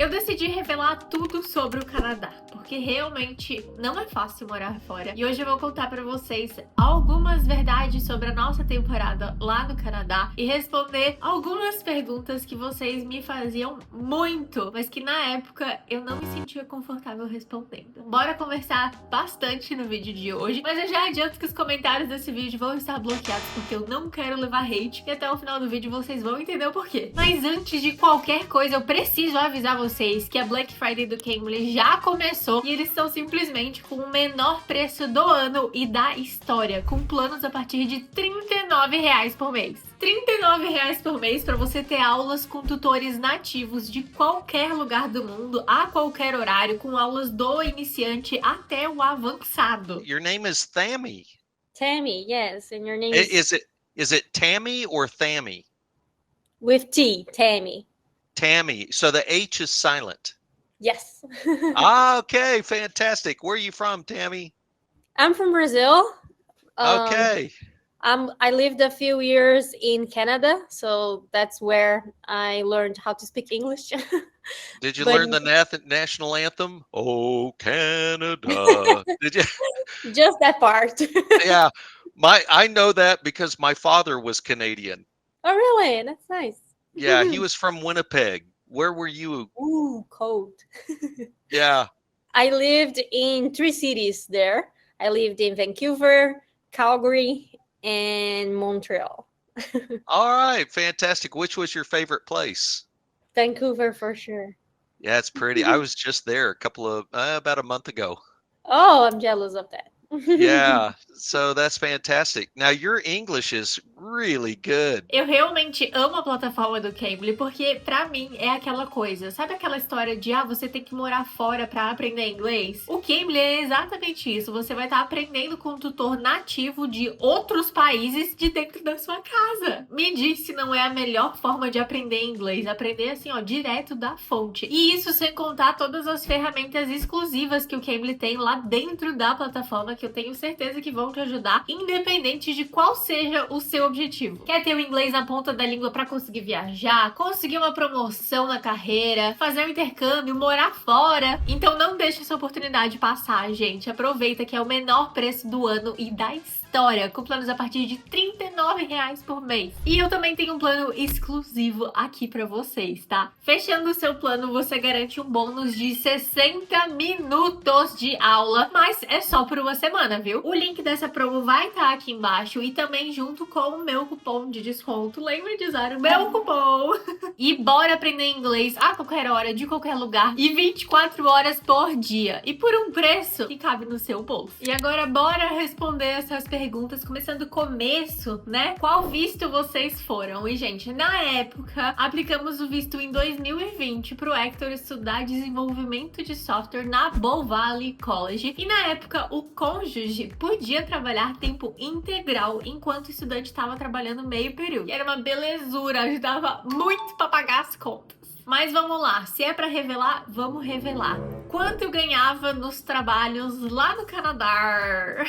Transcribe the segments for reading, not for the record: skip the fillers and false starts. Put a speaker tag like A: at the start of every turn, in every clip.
A: Eu decidi revelar tudo sobre o Canadá, porque realmente não é fácil morar fora. E hoje eu vou contar pra vocês algumas verdades sobre a nossa temporada lá no Canadá e responder algumas perguntas que vocês me faziam muito, mas que na época eu não me sentia confortável respondendo. Bora conversar bastante no vídeo de hoje, mas eu já adianto que os comentários desse vídeo vão estar bloqueados porque eu não quero levar hate e até o final do vídeo vocês vão entender o porquê. Mas antes de qualquer coisa, eu preciso avisar vocês que a Black Friday do Cambly já começou e eles estão simplesmente com o menor preço do ano e da história, com planos a partir de R$ 39 por mês. R$ 39 por mês para você ter aulas com tutores nativos de qualquer lugar do mundo, a qualquer horário, com aulas do iniciante até o avançado.
B: Your name is Thammy.
C: Tammy, yes, and your name
B: Is it Tammy or Thammy?
C: with T, Tammy.
B: Tammy. So the H is silent.
C: Yes.
B: Okay, fantastic. Where are you from, Tammy?
C: I'm from Brazil.
B: Okay.
C: I lived a few years in Canada, so that's where I learned how to speak English.
B: Did you
C: but-
B: learn the national anthem? Oh, Canada. Did you?
C: Just that part.
B: Yeah. I know that because my father was Canadian.
C: Oh, really? That's nice.
B: Yeah, he was from Winnipeg. Where were you?
C: Ooh, cold.
B: Yeah.
C: I lived in 3 cities there. I lived in Vancouver, Calgary, and Montreal.
B: All right, fantastic. Which was your favorite place?
C: Vancouver for sure.
B: Yeah, it's pretty. I was just there about a month ago.
C: Oh, I'm jealous of that.
B: Yeah, so that's fantastic. Now your English is really good.
A: Eu realmente amo a plataforma do Cambly porque, pra mim, é aquela coisa. Sabe aquela história de, você tem que morar fora pra aprender inglês? O Cambly é exatamente isso. Você vai estar aprendendo com um tutor nativo de outros países de dentro da sua casa. Me diz se não é a melhor forma de aprender inglês. Aprender assim, direto da fonte. E isso sem contar todas as ferramentas exclusivas que o Cambly tem lá dentro da plataforma, que eu tenho certeza que vão te ajudar, independente de qual seja o seu objetivo. Quer ter o inglês na ponta da língua para conseguir viajar, conseguir uma promoção na carreira, fazer um intercâmbio, morar fora? Então não deixe essa oportunidade passar, gente. Aproveita que é o menor preço do ano e da história, com planos a partir de R$ 39 por mês. E eu também tenho um plano exclusivo aqui para vocês, tá? Fechando o seu plano, você garante um bônus de 60 minutos de aula, mas é só por uma semana, viu? O link dessa promo vai estar aqui embaixo e também junto com o meu cupom de desconto. Lembre de usar o meu cupom! E bora aprender inglês a qualquer hora, de qualquer lugar e 24 horas por dia. E por um preço que cabe no seu bolso. E agora bora responder essas perguntas, começando do começo, né? Qual visto vocês foram? E, gente, na época, aplicamos o visto em 2020 pro Hector estudar desenvolvimento de software na Bow Valley College. E na época, o cônjuge podia trabalhar tempo integral enquanto o estudante estava trabalhando meio período. E era uma belezura, ajudava muito pra pagar as contas. Mas vamos lá, se é pra revelar, vamos revelar. Quanto eu ganhava nos trabalhos lá no Canadá?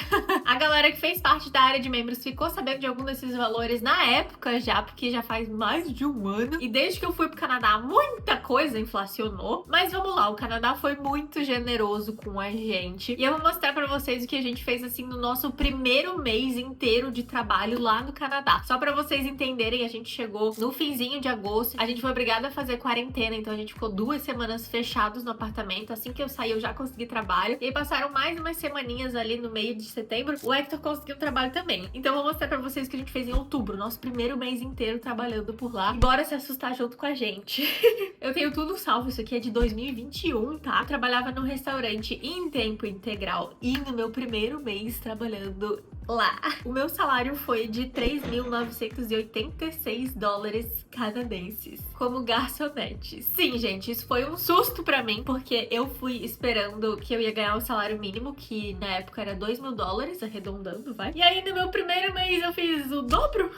A: A galera que fez parte da área de membros ficou sabendo de algum desses valores na época já, porque já faz mais de um ano. E desde que eu fui pro Canadá, muita coisa inflacionou. Mas vamos lá, o Canadá foi muito generoso com a gente. E eu vou mostrar pra vocês o que a gente fez assim no nosso primeiro mês inteiro de trabalho lá no Canadá. Só pra vocês entenderem, a gente chegou no finzinho de agosto. A gente foi obrigada a fazer quarentena, então a gente ficou 2 semanas fechados no apartamento. Assim que eu saí, eu já consegui trabalho. E aí passaram mais umas semaninhas ali no meio de setembro. O Hector conseguiu trabalho também. Então eu vou mostrar pra vocês o que a gente fez em outubro. Nosso primeiro mês inteiro trabalhando por lá. E bora se assustar junto com a gente. Eu tenho tudo salvo. Isso aqui é de 2021, tá? Eu trabalhava num restaurante em tempo integral. E no meu primeiro mês trabalhando lá, o meu salário foi de 3.986 dólares canadenses como garçonete. Sim, gente, isso foi um susto pra mim, porque eu fui esperando que eu ia ganhar o salário mínimo, que na época era 2.000 dólares, arredondando, vai. E aí no meu primeiro mês eu fiz o dobro.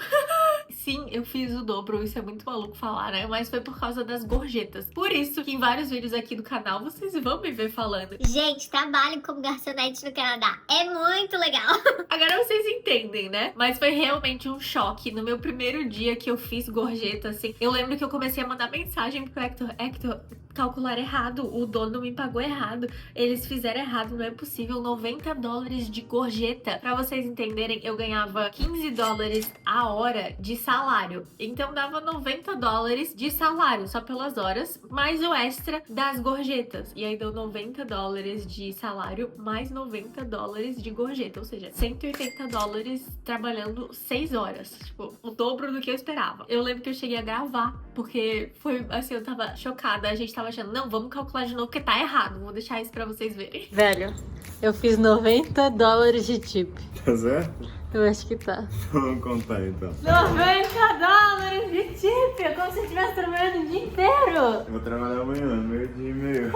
A: sim, eu fiz o dobro, isso é muito maluco falar, né? Mas foi por causa das gorjetas. Por isso que em vários vídeos aqui do canal vocês vão me ver falando.
D: Gente, trabalho como garçonete no Canadá. É muito legal.
A: Agora vocês entendem, né? Mas foi realmente um choque. No meu primeiro dia que eu fiz gorjeta, assim, eu lembro que eu comecei a mandar mensagem pro Hector, calcular errado, o dono me pagou errado, eles fizeram errado, não é possível, $90 de gorjeta. Pra vocês entenderem, eu ganhava $15 a hora de salário, então dava $90 de salário, só pelas horas, mais o extra das gorjetas, e aí deu $90 de salário, mais $90 de gorjeta, ou seja, $180 trabalhando 6 horas, tipo, o dobro do que eu esperava. Eu lembro que eu cheguei a gravar, porque foi assim, eu tava chocada, a gente tava achando, não, vamos calcular de novo, porque tá errado, vou deixar isso pra vocês verem.
C: Velho, eu fiz $90 de tip.
E: Tá certo?
C: Eu acho que tá.
E: Vamos contar então.
A: $90 de tip, é como se eu estivesse trabalhando o dia inteiro.
E: Eu vou trabalhar amanhã, 12:30.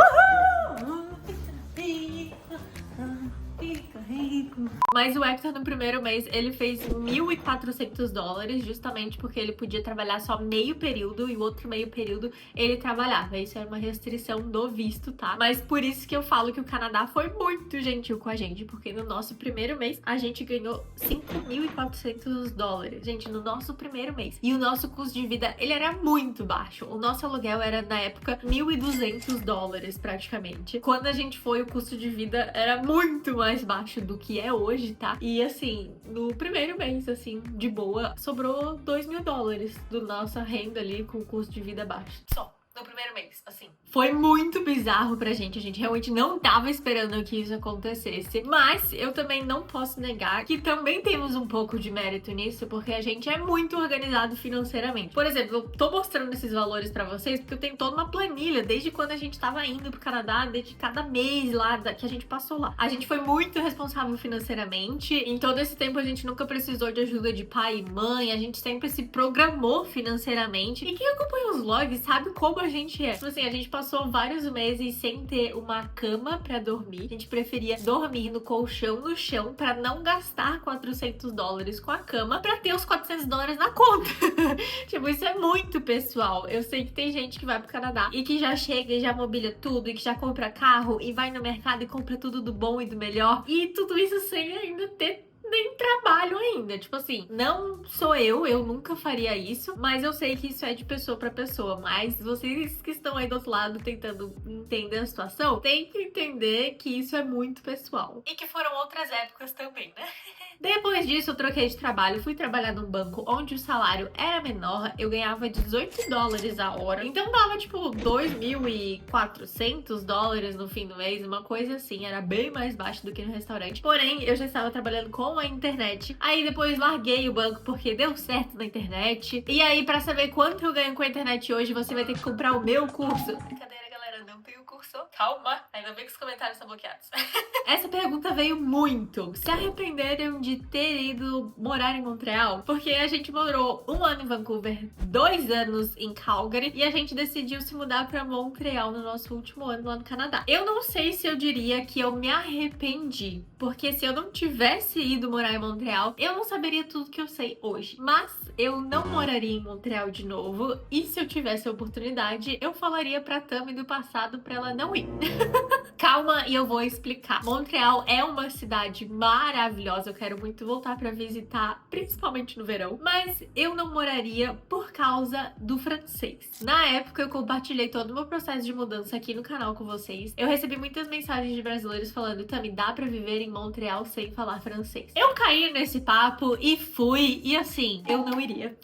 A: Mas o Hector no primeiro mês, ele fez $1.400, justamente porque ele podia trabalhar só meio período e o outro meio período ele trabalhava. Isso era uma restrição do visto, tá? Mas por isso que eu falo que o Canadá foi muito gentil com a gente, porque no nosso primeiro mês a gente ganhou $5.400. Gente, no nosso primeiro mês. E o nosso custo de vida, ele era muito baixo. O nosso aluguel era, na época, $1.200 praticamente. Quando a gente foi, o custo de vida era muito mais baixo do que é hoje, tá? E assim, no primeiro mês, assim, de boa, sobrou $2.000 da nossa renda ali com o custo de vida baixo. Só. No primeiro mês, assim. Foi muito bizarro pra gente. A gente realmente não tava esperando que isso acontecesse. Mas eu também não posso negar que também temos um pouco de mérito nisso, porque a gente é muito organizado financeiramente. Por exemplo, eu tô mostrando esses valores pra vocês porque eu tenho toda uma planilha desde quando a gente tava indo pro Canadá, desde cada mês lá que a gente passou lá. A gente foi muito responsável financeiramente. Em todo esse tempo a gente nunca precisou de ajuda de pai e mãe. A gente sempre se programou financeiramente. E quem acompanha os vlogs sabe como a gente é. Tipo assim, a gente passou vários meses sem ter uma cama pra dormir. A gente preferia dormir no colchão no chão pra não gastar $400 com a cama pra ter os $400 na conta. Tipo, isso é muito pessoal. Eu sei que tem gente que vai pro Canadá e que já chega e já mobília tudo e que já compra carro e vai no mercado e compra tudo do bom e do melhor. E tudo isso sem ainda ter nem trabalho ainda, tipo assim, não sou eu nunca faria isso, mas eu sei que isso é de pessoa pra pessoa, mas vocês que estão aí do outro lado tentando entender a situação, tem que entender que isso é muito pessoal. E que foram outras épocas também, né? Depois disso, eu troquei de trabalho, fui trabalhar num banco onde o salário era menor, eu ganhava $18 a hora, então dava tipo $2.400 no fim do mês, uma coisa assim, era bem mais baixo do que no restaurante, porém eu já estava trabalhando com a internet, aí depois larguei o banco porque deu certo na internet, e aí pra saber quanto eu ganho com a internet hoje, você vai ter que comprar o meu curso. Brincadeira, galera, não tenho curso, calma, ainda bem que os comentários estão bloqueados. Essa pergunta veio muito. Se arrependeram de ter ido morar em Montreal? Porque a gente morou 1 ano em Vancouver, 2 anos em Calgary e a gente decidiu se mudar pra Montreal no nosso último ano lá no Canadá. Eu não sei se eu diria que eu me arrependi, porque se eu não tivesse ido morar em Montreal, eu não saberia tudo que eu sei hoje. Mas eu não moraria em Montreal de novo e se eu tivesse a oportunidade, eu falaria pra Tami do passado pra ela não ir. Calma e eu vou explicar. Montreal é uma cidade maravilhosa, eu quero muito voltar pra visitar, principalmente no verão, mas eu não moraria por causa do francês. Na época eu compartilhei todo o meu processo de mudança aqui no canal com vocês. Eu recebi muitas mensagens de brasileiros falando, Tami, dá pra viver em Montreal sem falar francês? Eu caí nesse papo e fui, e assim, eu não iria.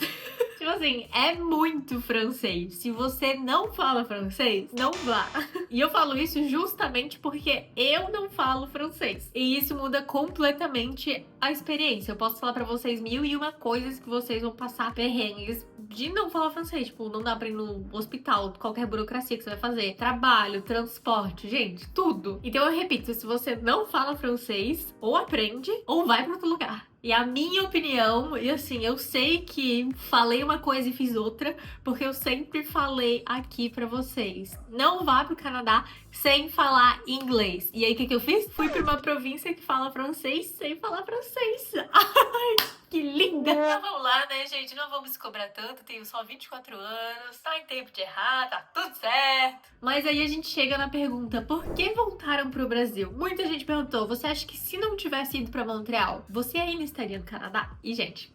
A: Tipo assim, é muito francês. Se você não fala francês, não vá. E eu falo isso justamente porque eu não falo francês. E isso muda completamente a experiência. Eu posso falar pra vocês 1001 coisas que vocês vão passar perrengues de não falar francês. Tipo, não dá pra ir no hospital, qualquer burocracia que você vai fazer. Trabalho, transporte, gente, tudo. Então eu repito, se você não fala francês, ou aprende, ou vai pra outro lugar. E a minha opinião, e assim, eu sei que falei uma coisa e fiz outra, porque eu sempre falei aqui pra vocês, não vá pro Canadá sem falar inglês. E aí, o que eu fiz? Fui pra uma província que fala francês sem falar francês. Ai, que linda! Então vamos lá, né, gente? Não vamos se cobrar tanto, tenho só 24 anos, tá em tempo de errar, tá tudo certo. Mas aí a gente chega na pergunta, por que voltaram pro Brasil? Muita gente perguntou, você acha que se não tivesse ido pra Montreal, você ainda estaria no Canadá? E, gente,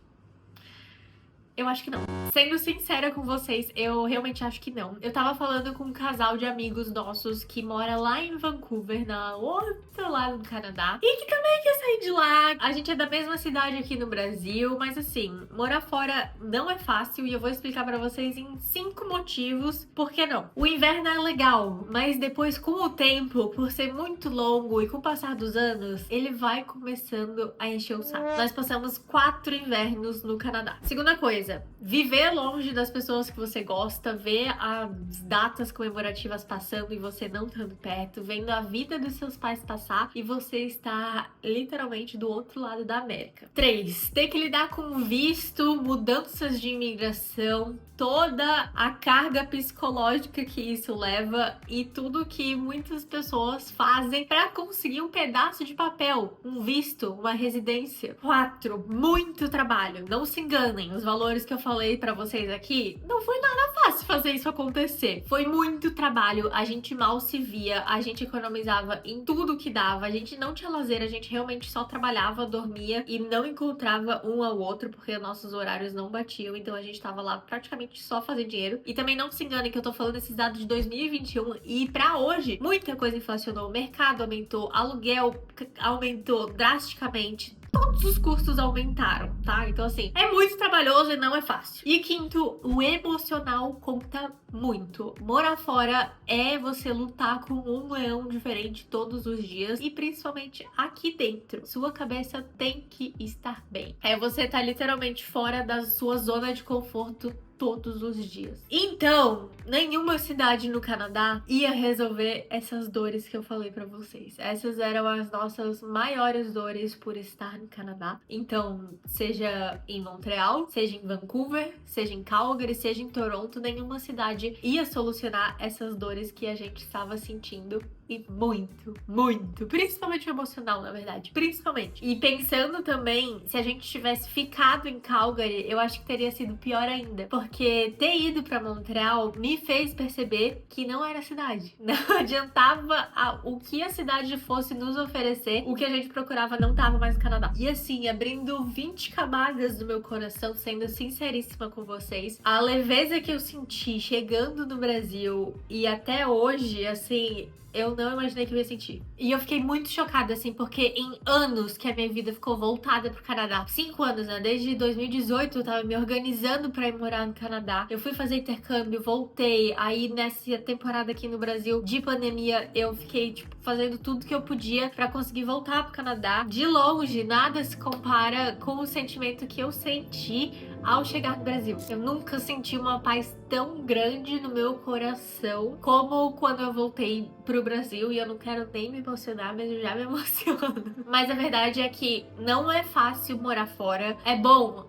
A: eu acho que não. Sendo sincera com vocês, eu realmente acho que não. Eu tava falando com um casal de amigos nossos que mora lá em Vancouver, na outro lado do Canadá, e que também quer sair de lá. A gente é da mesma cidade aqui no Brasil, mas assim, morar fora não é fácil e eu vou explicar pra vocês em 5 motivos por que não. O inverno é legal, mas depois com o tempo, por ser muito longo e com o passar dos anos, ele vai começando a encher o saco. Nós passamos 4 invernos no Canadá. Segunda coisa, viver longe das pessoas que você gosta, ver as datas comemorativas passando e você não estando perto, vendo a vida dos seus pais passar e você está literalmente do outro lado da América. 3. Ter que lidar com visto, mudanças de imigração, toda a carga psicológica que isso leva e tudo que muitas pessoas fazem para conseguir um pedaço de papel, um visto, uma residência. 4. Muito trabalho. Não se enganem, os valores que eu falei pra vocês aqui, não foi nada fácil fazer isso acontecer. Foi muito trabalho, a gente mal se via, a gente economizava em tudo que dava, a gente não tinha lazer, a gente realmente só trabalhava, dormia e não encontrava um ao outro, porque nossos horários não batiam, então a gente tava lá praticamente só fazendo dinheiro. E também não se enganem que eu tô falando esses dados de 2021 e pra hoje, muita coisa inflacionou, o mercado aumentou, aluguel aumentou drasticamente, todos os custos aumentaram, tá? Então, assim, é muito trabalhoso e não é fácil. E quinto, o emocional conta muito. Morar fora é você lutar com um leão diferente todos os dias e principalmente aqui dentro. Sua cabeça tem que estar bem. É você tá literalmente fora da sua zona de conforto todos os dias. Então, nenhuma cidade no Canadá ia resolver essas dores que eu falei pra vocês. Essas eram as nossas maiores dores por estar no Canadá. Então, seja em Montreal, seja em Vancouver, seja em Calgary, seja em Toronto, nenhuma cidade ia solucionar essas dores que a gente estava sentindo. E muito, principalmente o emocional, na verdade, principalmente. E pensando também, se a gente tivesse ficado em Calgary, eu acho que teria sido pior ainda, porque ter ido pra Montreal me fez perceber que não era a cidade. Não adiantava o que a cidade fosse nos oferecer, o que a gente procurava não tava mais no Canadá. E assim, abrindo 20 camadas do meu coração, sendo sinceríssima com vocês, a leveza que eu senti chegando no Brasil e até hoje, assim, eu não imaginei que eu ia sentir. E eu fiquei muito chocada, assim, porque em anos que a minha vida ficou voltada pro Canadá. 5 anos, né? Desde 2018 eu tava me organizando pra ir morar no Canadá. Eu fui fazer intercâmbio, voltei. Aí nessa temporada aqui no Brasil de pandemia, eu fiquei, tipo, fazendo tudo que eu podia pra conseguir voltar pro Canadá. De longe, nada se compara com o sentimento que eu senti ao chegar no Brasil. Eu nunca senti uma paz tão grande no meu coração como quando eu voltei pro Brasil, e eu não quero nem me emocionar, mas eu já me emociono. Mas a verdade é que não é fácil morar fora. É bom,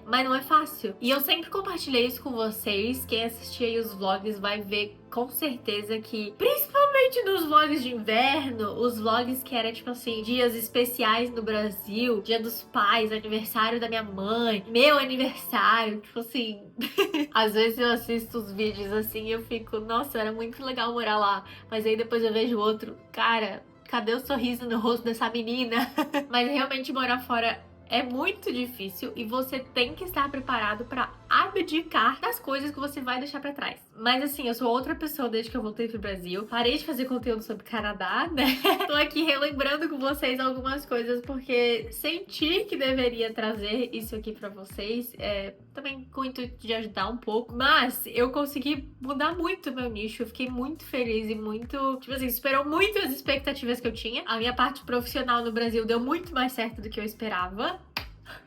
A: mas não é fácil. E eu sempre compartilhei isso com vocês. Quem assistir aí os vlogs vai ver com certeza que, principalmente nos vlogs de inverno, os vlogs que eram, tipo assim, dias especiais no Brasil, Dia dos Pais, aniversário da minha mãe, meu aniversário, tipo assim. Às vezes eu assisto os vídeos assim e eu fico, nossa, era muito legal morar lá. Mas aí depois eu vejo outro, cara, cadê o sorriso no rosto dessa menina? Mas realmente morar fora é muito difícil e você tem que estar preparado para abdicar das coisas que você vai deixar pra trás. Mas assim, eu sou outra pessoa desde que eu voltei pro Brasil. Parei de fazer conteúdo sobre Canadá, né? Tô aqui relembrando com vocês algumas coisas porque senti que deveria trazer isso aqui pra vocês. Também com o intuito de ajudar um pouco. Mas eu consegui mudar muito o meu nicho. Eu fiquei muito feliz e muito, tipo assim, superou muito as expectativas que eu tinha. A minha parte profissional no Brasil deu muito mais certo do que eu esperava.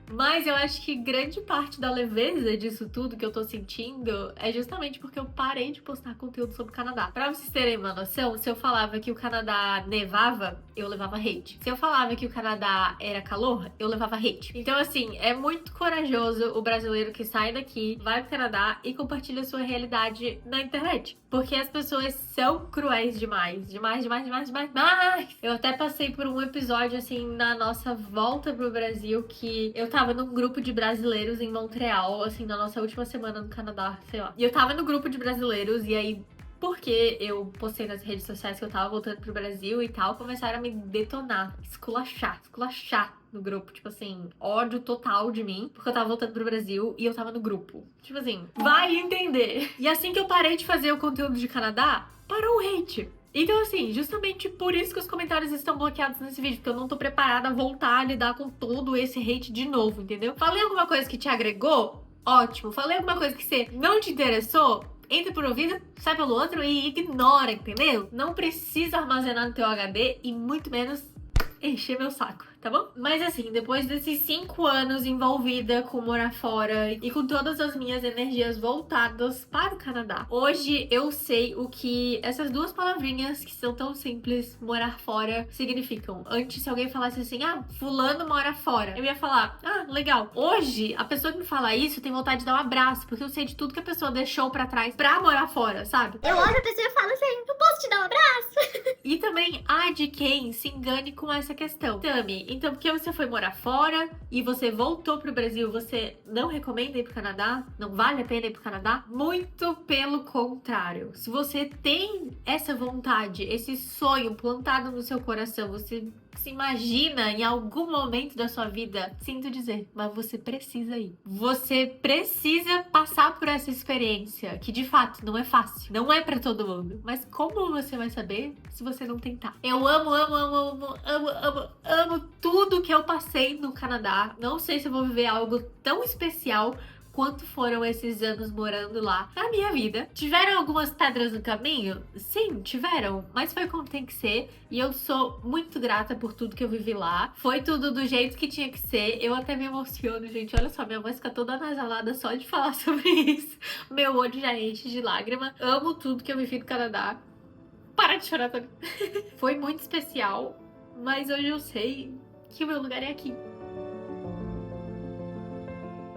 A: Mas eu acho que grande parte da leveza disso tudo que eu tô sentindo é justamente porque eu parei de postar conteúdo sobre o Canadá. Pra vocês terem uma noção, se eu falava que o Canadá nevava, eu levava hate. Se eu falava que o Canadá era calor, eu levava hate. Então, assim, é muito corajoso o brasileiro que sai daqui, vai pro Canadá e compartilha sua realidade na internet. Porque as pessoas são cruéis demais. Demais. Eu até passei por um episódio, assim, na nossa volta pro Brasil, que eu tava num grupo de brasileiros em Montreal, assim, na nossa última semana no Canadá, sei lá. E eu tava no grupo de brasileiros, e aí, porque eu postei nas redes sociais que eu tava voltando pro Brasil e tal, começaram a me detonar, esculachar no grupo, tipo assim, ódio total de mim, porque eu tava voltando pro Brasil e eu tava no grupo. Tipo assim, vai entender. E assim que eu parei de fazer o conteúdo de Canadá, parou o hate. Então, assim, justamente por isso que os comentários estão bloqueados nesse vídeo, porque eu não tô preparada a voltar a lidar com todo esse hate de novo, entendeu? Falei alguma coisa que te agregou? Ótimo. Falei alguma coisa que você não te interessou? Entra por um ouvido, sai pelo outro e ignora, entendeu? Não precisa armazenar no teu HD e muito menos encher meu saco, tá bom? Mas assim, depois desses 5 anos envolvida com morar fora e com todas as minhas energias voltadas para o Canadá, hoje eu sei o que essas duas palavrinhas que são tão simples, morar fora, significam. Antes, se alguém falasse assim, ah, fulano mora fora, eu ia falar, ah, legal. Hoje, a pessoa que me fala isso tem vontade de dar um abraço, porque eu sei de tudo que a pessoa deixou pra trás pra morar fora, sabe?
D: Eu olho a pessoa e falo assim, eu posso te dar um abraço?
A: E também há de quem se engane com essa questão. Tami, então porque você foi morar fora e você voltou pro Brasil, você não recomenda ir pro Canadá? Não vale a pena ir pro Canadá? Muito pelo contrário. Se você tem essa vontade, esse sonho plantado no seu coração, você se imagina em algum momento da sua vida, sinto dizer, mas você precisa ir. Você precisa passar por essa experiência, que de fato não é fácil, não é pra todo mundo. Mas como você vai saber se você não tentar? Eu amo tudo que eu passei no Canadá. Não sei se eu vou viver algo tão especial quanto foram esses anos morando lá na minha vida. Tiveram algumas pedras no caminho? Sim, tiveram, mas foi como tem que ser e eu sou muito grata por tudo que eu vivi lá. Foi tudo do jeito que tinha que ser. Eu até me emociono, gente. Olha só, minha voz fica toda anasalada só de falar sobre isso. Meu olho já enche de lágrima. Amo tudo que eu vivi no Canadá. Para de chorar, Tony. Foi muito especial, mas hoje eu sei que o meu lugar é aqui.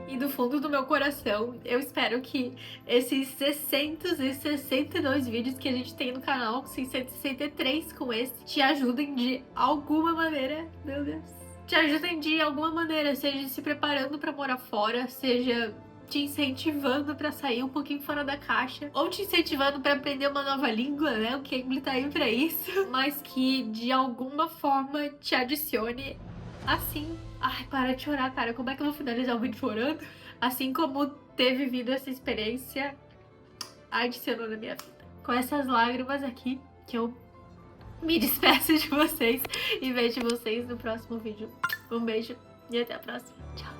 A: E do fundo do meu coração, eu espero que esses 662 vídeos que a gente tem no canal, 663 com esse, te ajudem de alguma maneira, meu Deus. Te ajudem de alguma maneira, seja se preparando pra morar fora, seja te incentivando pra sair um pouquinho fora da caixa, ou te incentivando pra aprender uma nova língua, né? O Cambly tá aí pra isso, mas que de alguma forma te adicione assim. Ai, para de chorar, cara. Como é que eu vou finalizar o vídeo chorando? Assim como ter vivido essa experiência adicionou na minha vida. Com essas lágrimas aqui, que eu me despeço de vocês e vejo vocês no próximo vídeo. Um beijo e até a próxima. Tchau.